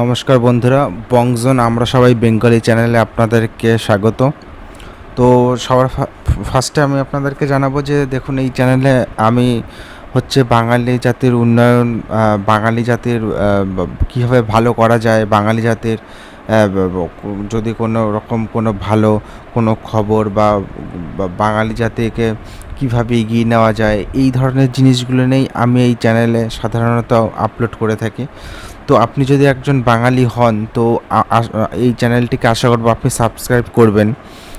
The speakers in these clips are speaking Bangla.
নমস্কার বন্ধুরা, বংজন আমরা সবাই বেঙ্গলি চ্যানেলে আপনাদেরকে স্বাগত। তো সবার ফার্স্টে আমি আপনাদেরকে জানাবো যে দেখুন, এই চ্যানেলে আমি বাঙালি জাতির উন্নয়ন, বাঙালি জাতির কীভাবে ভালো করা যায়, বাঙালি জাতির যদি কোনো রকম কোনো ভালো কোনো খবর বা বাঙালি জাতিকে কীভাবে এগিয়ে নেওয়া যায়, এই ধরনের জিনিসগুলো নিয়েই আমি এই চ্যানেলে সাধারণত আপলোড করে থাকি। তো আপনি যদি একজন বাঙালি হন তো এই চ্যানেলটিকে আশা করবো আপনি সাবস্ক্রাইব করবেন।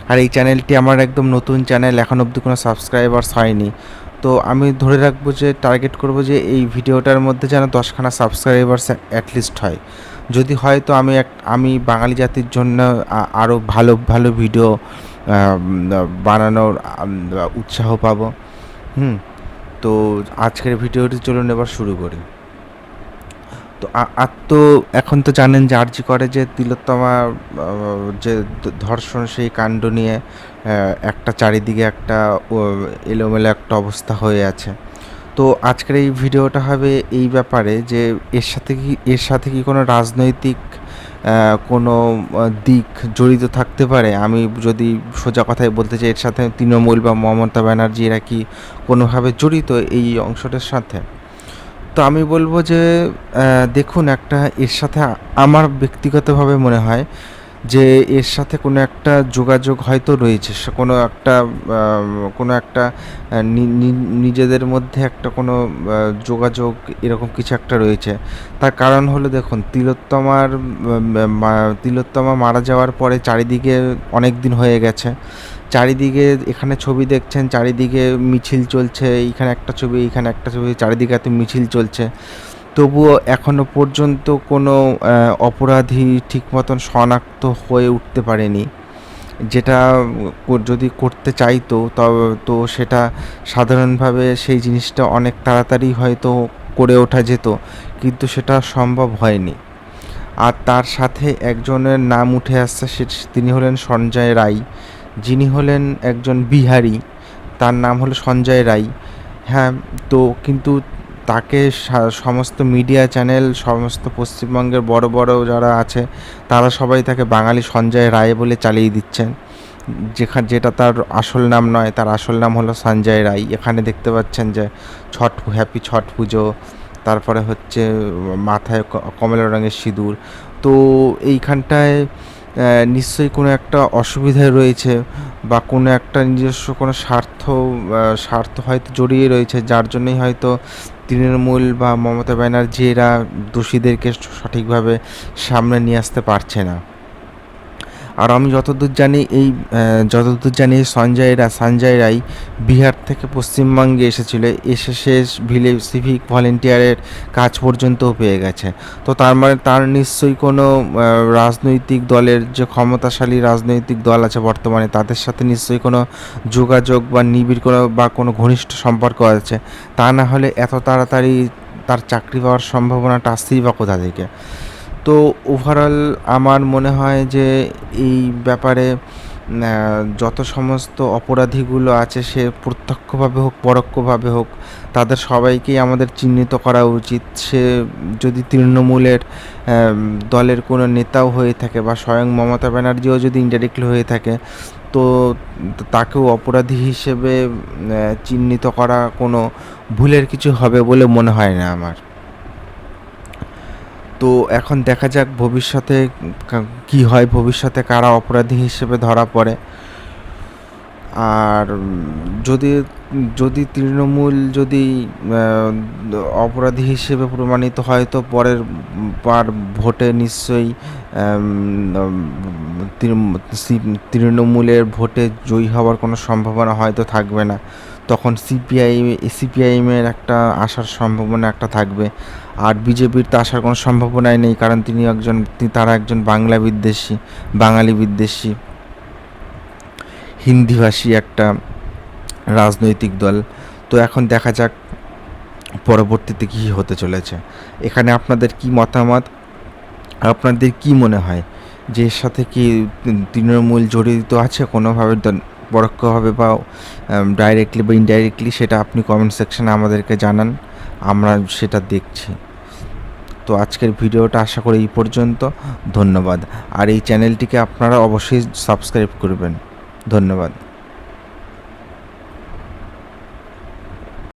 আর এই চ্যানেলটি আমার একদম নতুন চ্যানেল, এখন অবধি কোনো সাবস্ক্রাইবার্স হয়নি। তো আমি ধরে রাখবো যে টার্গেট করব যে এই ভিডিওটার মধ্যে যেন 10খানা সাবস্ক্রাইবার্স অ্যাটলিস্ট হয়। যদি হয় তো আমি বাঙালি জাতির জন্য আরও ভালো ভালো ভিডিও বানানোর উৎসাহ পাবো। তো আজকের ভিডিওটি চলুন এবার শুরু করি। তো তো এখন তো জানেন যে আরজি করে যে তিলোত্তমা যে ধর্ষণ, সেই কাণ্ড নিয়ে একটা চারিদিকে একটা এলোমেলো একটা অবস্থা হয়ে আছে। তো আজকের এই ভিডিওটা হবে এই ব্যাপারে যে এর সাথে কি কোনো রাজনৈতিক কোনো দিক জড়িত থাকতে পারে। আমি যদি সোজা কথায় বলতে চাই, এর সাথে তৃণমূল বা মমতা ব্যানার্জি এরা কি কোনোভাবে জড়িত এই অংশটার সাথে। তো আমি বলবো যে দেখুন, এর সাথে আমার ব্যক্তিগতভাবে মনে হয় যে এর সাথে কোনো একটা যোগাযোগ হয়তো রয়েছে, কোনো একটা নিজেদের মধ্যে একটা কোনো যোগাযোগ এরকম কিছু একটা রয়েছে। তার কারণ হলো দেখুন, তিলোত্তমা মারা যাওয়ার পরে চারিদিকে অনেক দিন হয়ে গেছে, চারিদিকে এখানে ছবি দেখছেন, চারিদিকে মিছিল চলছে, এইখানে একটা ছবি, এইখানে একটা ছবি, চারিদিকে এত মিছিল চলছে, তবুও এখনো পর্যন্ত কোনো অপরাধী ঠিক মতন শনাক্ত হয়ে উঠতে পারেনি। যেটা যদি করতে চাইতো তো সেটা সাধারণভাবে সেই জিনিসটা অনেক তাড়াতাড়ি হয়তো করে ওঠা যেত, কিন্তু সেটা সম্ভব হয়নি। আর তার সাথে একজনের নাম উঠে আসছে, তিনি হলেন সঞ্জয় রায়, যিনি হলেন একজন বিহারি, তার নাম হলো সঞ্জয় রায়। হ্যাঁ, তো কিন্তু তাকে সমস্ত মিডিয়া চ্যানেল, সমস্ত পশ্চিমবঙ্গের বড় বড় যারা আছে তারা সবাই তাকে বাঙালি সঞ্জয় রায় বলে চালিয়ে দিচ্ছেন, যেটা তার আসল নাম নয়। তার আসল নাম হলো সঞ্জয় রায়। এখানে দেখতে পাচ্ছেন যে হ্যাপি ছট পুজো, তারপরে মাথায় কমলা রঙের সিঁদুর। তো এইখানটায় নিশ্চয়ই কোনো একটা অসুবিধায় রয়েছে, বা কোনো একটা নিজস্ব কোনো স্বার্থ হয়তো জড়িয়ে রয়েছে, যার জন্যই হয়তো তৃণমূল বা মমতা ব্যানার্জি এরা দোষীদেরকে সঠিকভাবে সামনে নিয়ে আসতে পারছে না। আর আমি যতদূর জানি সঞ্জয় রায় বিহার থেকে পশ্চিমবঙ্গে এসেছিল, এসে শেষ সিভিক ভলেন্টিয়ারের কাজ পর্যন্তও পেয়ে গেছে। তো তার মানে তার নিশ্চয়ই কোনো রাজনৈতিক দলের, যে ক্ষমতাশালী রাজনৈতিক দল আছে বর্তমানে, তাদের সাথে নিশ্চয়ই কোনো যোগাযোগ বা নিবিড় কোনো ঘনিষ্ঠ সম্পর্ক আছে। তা না হলে এত তাড়াতাড়ি তার চাকরি পাওয়ার সম্ভাবনাটা আসছেই বা কোথা থেকে। তো ওভারঅল আমার মনে হয় যে এই ব্যাপারে যত সমস্ত অপরাধীগুলো আছে, সে প্রত্যক্ষভাবে হোক পরোক্ষভাবে হোক, তাদের সবাইকেই আমাদের চিহ্নিত করা উচিত। সে যদি তৃণমূলের দলের কোনো নেতাও হয়ে থাকে, বা স্বয়ং মমতা ব্যানার্জিও যদি ইনডাইরেক্টলি হয়ে থাকে, তো তাকেও অপরাধী হিসেবে চিহ্নিত করা কোনো ভুলের কিছু হবে বলে মনে হয় না আমার। তো এখন দেখা যাক ভবিষ্যতে কি হয়, ভবিষ্যতে কারা অপরাধী হিসেবে ধরা পড়ে। আর যদি তৃণমূল অপরাধী হিসেবে প্রমাণিত হয়, তো পরের বার ভোটে নিশ্চয়ই তৃণমূলের ভোটে জয়ী হওয়ার কোনো সম্ভাবনা হয়তো থাকবে না। তখন সিপিআইএমের একটা আসার সম্ভাবনা একটা থাকবে। আর বিজেপির তো আসার কোনো সম্ভাবনাই নেই, কারণ তারা একজন বাঙালি বিদ্বেষী হিন্দিভাষী একটা রাজনৈতিক দল। তো এখন দেখা যাক পরবর্তীতে কী হতে চলেছে। এখানে আপনাদের কি মতামত, আপনাদের কি মনে হয় যে এর সাথে কি তৃণমূল জড়িত আছে কোনোভাবে, পরোক্ষভাবে বা ডাইরেক্টলি বা ইনডাইরেক্টলি? সেটা আপনি কমেন্ট সেকশনে আমাদেরকে জানান, আমরা সেটা দেখছি। তো আজকের ভিডিওটা আশা করি এই পর্যন্ত। ধন্যবাদ। আর এই চ্যানেলটিকে আপনারা অবশ্যই সাবস্ক্রাইব করবেন। ধন্যবাদ।